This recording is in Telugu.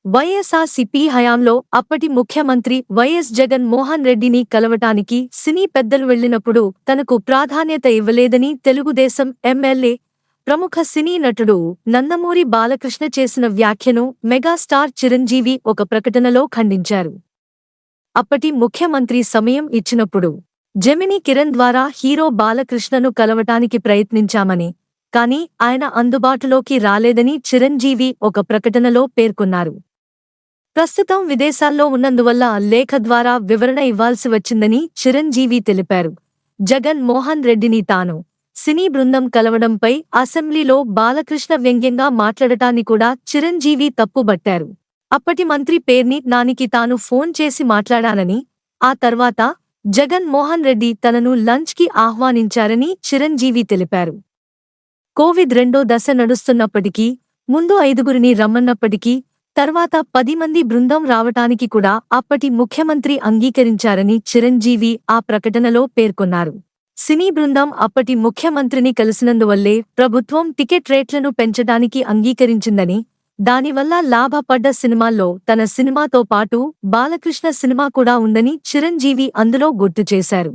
వైఎస్ఆర్సీపీ హయాంలో అప్పటి ముఖ్యమంత్రి వైఎస్ జగన్ మోహన్ రెడ్డిని కలవటానికి సినీ పెద్దలు వెళ్లినప్పుడు తనకు ప్రాధాన్యత ఇవ్వలేదని తెలుగుదేశం ఎమ్మెల్యే, ప్రముఖ సినీ నటుడు నందమూరి బాలకృష్ణ చేసిన వ్యాఖ్యను మెగాస్టార్ చిరంజీవి ఒక ప్రకటనలో ఖండించారు. అప్పటి ముఖ్యమంత్రి సమయం ఇచ్చినప్పుడు జెమినీ కిరణ్ ద్వారా హీరో బాలకృష్ణను కలవటానికి ప్రయత్నించామని, కానీ ఆయన అందుబాటులోకి రాలేదని చిరంజీవి ఒక ప్రకటనలో పేర్కొన్నారు. ప్రస్తుతం విదేశాల్లో ఉన్నందువల్ల లేఖ ద్వారా వివరణ ఇవ్వాల్సి వచ్చిందని చిరంజీవి తెలిపారు. జగన్ మోహన్ రెడ్డిని తాను సినీ బృందం కలవడంపై అసెంబ్లీలో బాలకృష్ణ వ్యంగ్యంగా మాట్లాడటాన్ని కూడా చిరంజీవి తప్పుబట్టారు. అప్పటి మంత్రి పేర్ని నానికి తాను ఫోన్ చేసి మాట్లాడానని, ఆ తర్వాత జగన్ మోహన్ రెడ్డి తనను లంచ్కి ఆహ్వానించారని చిరంజీవి తెలిపారు. కోవిడ్ 2వ దశ నడుస్తున్నప్పటికీ, ముందు 5గురిని రమ్మన్నప్పటికీ, తర్వాత 10 మంది బృందం రావటానికి కూడా అప్పటి ముఖ్యమంత్రి అంగీకరించారని చిరంజీవి ఆ ప్రకటనలో పేర్కొన్నారు. సినీ బృందం అప్పటి ముఖ్యమంత్రిని కలిసినందువల్లే ప్రభుత్వం టికెట్ రేట్లను పెంచడానికి అంగీకరించిందని, దానివల్ల లాభపడ్డ సినిమాల్లో తన సినిమాతో పాటు బాలకృష్ణ సినిమా కూడా ఉందని చిరంజీవి అందులో గుర్తు చేశారు.